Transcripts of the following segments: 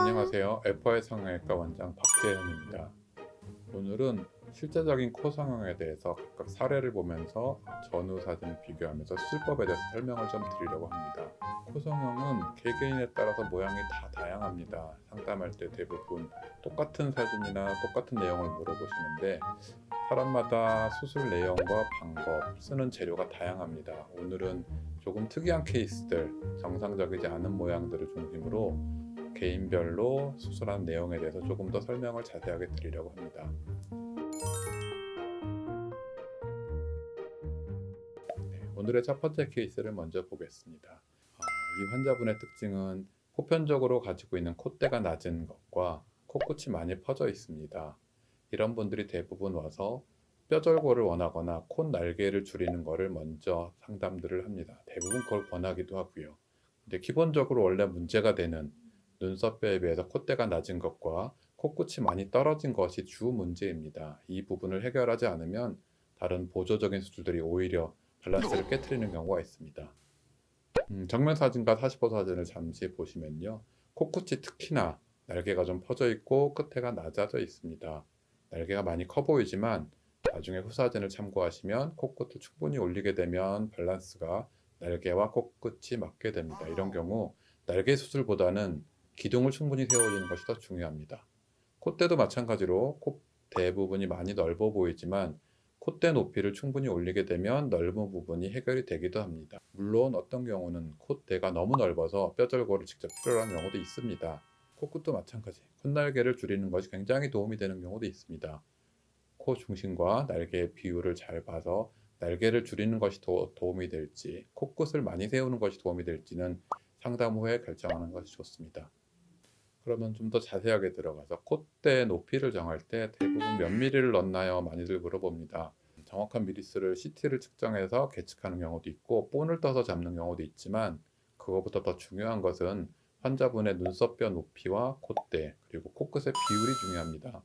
안녕하세요. 에퍼의 성형외과 원장 박재현입니다. 오늘은 실제적인 코 성형에 대해서 각각 사례를 보면서 전후 사진을 비교하면서 수술법에 대해서 설명을 좀 드리려고 합니다. 코 성형은 개개인에 따라서 모양이 다 다양합니다. 상담할 때 대부분 똑같은 사진이나 똑같은 내용을 물어보시는데 사람마다 수술 내용과 방법, 쓰는 재료가 다양합니다. 오늘은 조금 특이한 케이스들, 정상적이지 않은 모양들을 중심으로 개인별로 수술한 내용에 대해서 조금 더 설명을 자세하게 드리려고 합니다. 오늘의 첫 번째 케이스를 먼저 보겠습니다. 이 환자분의 특징은 보편적으로 가지고 있는 콧대가 낮은 것과 코끝이 많이 퍼져 있습니다. 이런 분들이 대부분 와서 뼈절골을 원하거나 콧 날개를 줄이는 것을 먼저 상담들을 합니다. 대부분 그걸 권하기도 하고요. 근데 기본적으로 원래 문제가 되는 눈썹뼈에 비해서 콧대가 낮은 것과 코끝이 많이 떨어진 것이 주 문제입니다. 이 부분을 해결하지 않으면 다른 보조적인 수술들이 오히려 밸런스를 깨트리는 경우가 있습니다. 정면 사진과 45도 사진을 잠시 보시면요. 코끝이 특히나 날개가 좀 퍼져 있고 끝에가 낮아져 있습니다. 날개가 많이 커 보이지만 나중에 후사진을 참고하시면 코끝을 충분히 올리게 되면 밸런스가 날개와 코끝이 맞게 됩니다. 이런 경우 날개 수술보다는 기둥을 충분히 세워주는 것이 더 중요합니다. 콧대도 마찬가지로 코 대부분이 많이 넓어 보이지만 콧대 높이를 충분히 올리게 되면 넓은 부분이 해결이 되기도 합니다. 물론 어떤 경우는 콧대가 너무 넓어서 뼈절골을 직접 필요로 하는 경우도 있습니다. 코끝도 마찬가지. 콧날개를 줄이는 것이 굉장히 도움이 되는 경우도 있습니다. 코 중심과 날개의 비율을 잘 봐서 날개를 줄이는 것이 도움이 될지, 코끝을 많이 세우는 것이 도움이 될지는 상담 후에 결정하는 것이 좋습니다. 그러면 좀 더 자세하게 들어가서 콧대 높이를 정할 때 대부분 몇 미리를 넣나요? 많이들 물어봅니다. 정확한 미리수를 CT를 측정해서 계측하는 경우도 있고 본을 떠서 잡는 경우도 있지만 그거보다 더 중요한 것은 환자분의 눈썹뼈 높이와 콧대 그리고 코끝의 비율이 중요합니다.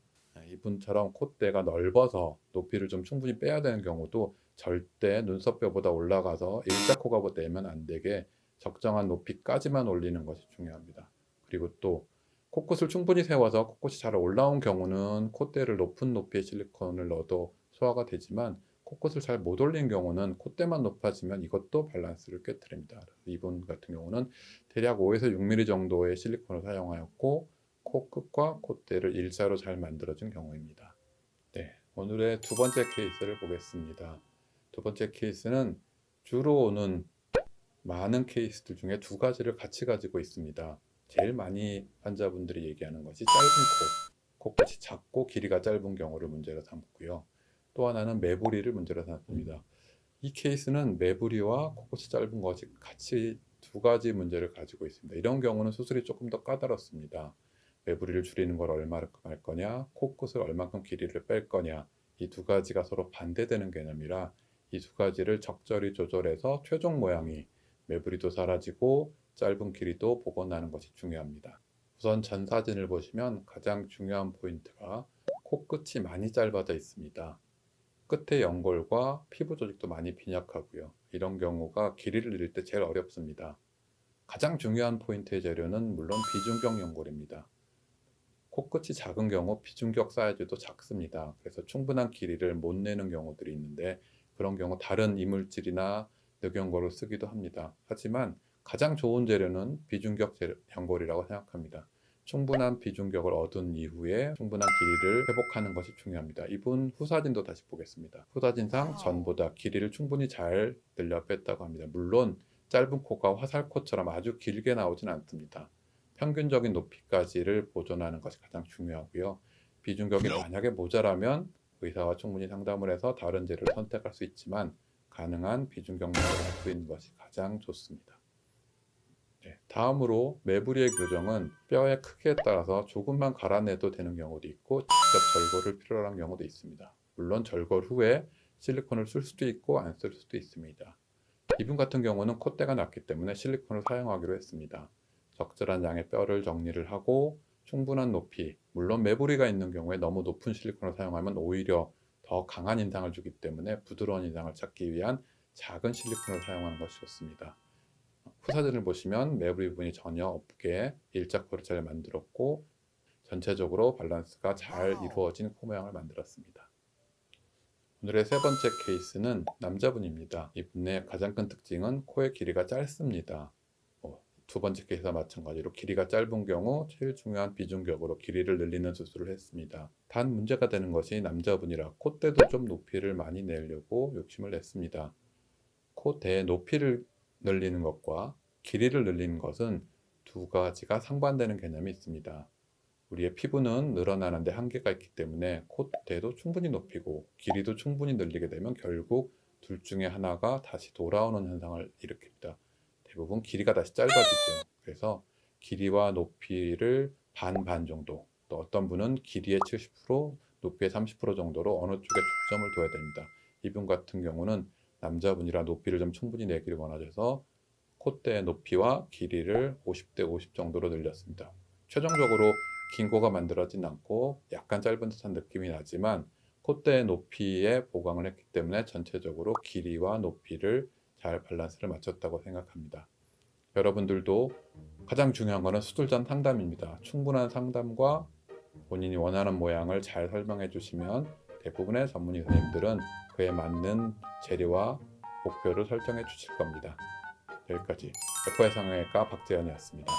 이분처럼 콧대가 넓어서 높이를 좀 충분히 빼야 되는 경우도 절대 눈썹뼈보다 올라가서 일자코가 내면 안 되게 적정한 높이까지만 올리는 것이 중요합니다. 그리고 또 코끝을 충분히 세워서 코끝이 잘 올라온 경우는 콧대를 높은 높이의 실리콘을 넣어도 소화가 되지만 코끝을 잘 못 올린 경우는 콧대만 높아지면 이것도 밸런스를 깨트립니다. 이분 같은 경우는 대략 5에서 6mm 정도의 실리콘을 사용하였고 코끝과 콧대를 일자로 잘 만들어준 경우입니다. 네, 오늘의 두 번째 케이스를 보겠습니다. 두 번째 케이스는 주로 오는 많은 케이스들 중에 두 가지를 같이 가지고 있습니다. 제일 많이 환자분들이 얘기하는 것이 짧은 코끝이 작고 길이가 짧은 경우를 문제로 삼고요. 또 하나는 매부리를 문제로 삼습니다. 이 케이스는 매부리와 코끝이 짧은 것이 같이 두 가지 문제를 가지고 있습니다. 이런 경우는 수술이 조금 더 까다롭습니다. 매부리를 줄이는 걸 얼마만큼 할 거냐, 코끝을 얼마만큼 길이를 뺄 거냐, 이 두 가지가 서로 반대되는 개념이라 이 두 가지를 적절히 조절해서 최종 모양이 매부리도 사라지고 짧은 길이도 복원하는 것이 중요합니다. 우선 전 사진을 보시면 가장 중요한 포인트가 코끝이 많이 짧아져 있습니다. 끝의 연골과 피부 조직도 많이 빈약하고요. 이런 경우가 길이를 잃을 때 제일 어렵습니다. 가장 중요한 포인트의 재료는 물론 비중격 연골입니다. 코끝이 작은 경우 비중격 사이즈도 작습니다. 그래서 충분한 길이를 못 내는 경우들이 있는데 그런 경우 다른 이물질이나 늑연골을 쓰기도 합니다. 하지만 가장 좋은 재료는 비중격 연골이라고 생각합니다. 충분한 비중격을 얻은 이후에 충분한 길이를 회복하는 것이 중요합니다. 이분 후사진도 다시 보겠습니다. 후사진상 전보다 길이를 충분히 잘 늘려 뺐다고 합니다. 물론 짧은 코가 화살코처럼 아주 길게 나오진 않습니다. 평균적인 높이까지를 보존하는 것이 가장 중요하고요. 비중격이 만약에 모자라면 의사와 충분히 상담을 해서 다른 재료를 선택할 수 있지만 가능한 비중격 모델을 갖고 있는 것이 가장 좋습니다. 네, 다음으로 매부리의 교정은 뼈의 크기에 따라서 조금만 갈아내도 되는 경우도 있고 직접 절골을 필요로 하는 경우도 있습니다. 물론 절골 후에 실리콘을 쓸 수도 있고 안 쓸 수도 있습니다. 이분 같은 경우는 콧대가 낮기 때문에 실리콘을 사용하기로 했습니다. 적절한 양의 뼈를 정리를 하고 충분한 높이, 물론 매부리가 있는 경우에 너무 높은 실리콘을 사용하면 오히려 더 강한 인상을 주기 때문에 부드러운 인상을 찾기 위한 작은 실리콘을 사용하는 것이 좋습니다. 후사진을 보시면 매부리 부분이 전혀 없게 일자코를 잘 만들었고 전체적으로 밸런스가 잘 이루어진 코 모양을 만들었습니다. 오늘의 세 번째 케이스는 남자분입니다. 이분의 가장 큰 특징은 코의 길이가 짧습니다. 두 번째 케이스와 마찬가지로 길이가 짧은 경우 제일 중요한 비중격으로 길이를 늘리는 수술을 했습니다. 단 문제가 되는 것이 남자분이라 콧대도 좀 높이를 많이 내려고 욕심을 냈습니다. 콧대의 높이를 늘리는 것과 길이를 늘리는 것은 두 가지가 상반되는 개념이 있습니다. 우리의 피부는 늘어나는데 한계가 있기 때문에 콧대도 충분히 높이고 길이도 충분히 늘리게 되면 결국 둘 중에 하나가 다시 돌아오는 현상을 일으킵니다. 대부분 길이가 다시 짧아지죠. 그래서 길이와 높이를 반반 정도, 또 어떤 분은 길이의 70%, 높이의 30% 정도로 어느 쪽에 초점을 둬야 됩니다. 이분 같은 경우는 남자분이라 높이를 좀 충분히 내기를 원하셔서 콧대의 높이와 길이를 50대 50 정도로 늘렸습니다. 최종적으로 긴 코가 만들어진 않고 약간 짧은 듯한 느낌이 나지만 콧대의 높이에 보강을 했기 때문에 전체적으로 길이와 높이를 잘 밸런스를 맞췄다고 생각합니다. 여러분들도 가장 중요한 것은 수술 전 상담입니다. 충분한 상담과 본인이 원하는 모양을 잘 설명해 주시면 대부분의 전문의 선생님들은 그에 맞는 재료와 목표를 설정해 주실 겁니다. 여기까지 에코의 성형외과 박재현이었습니다.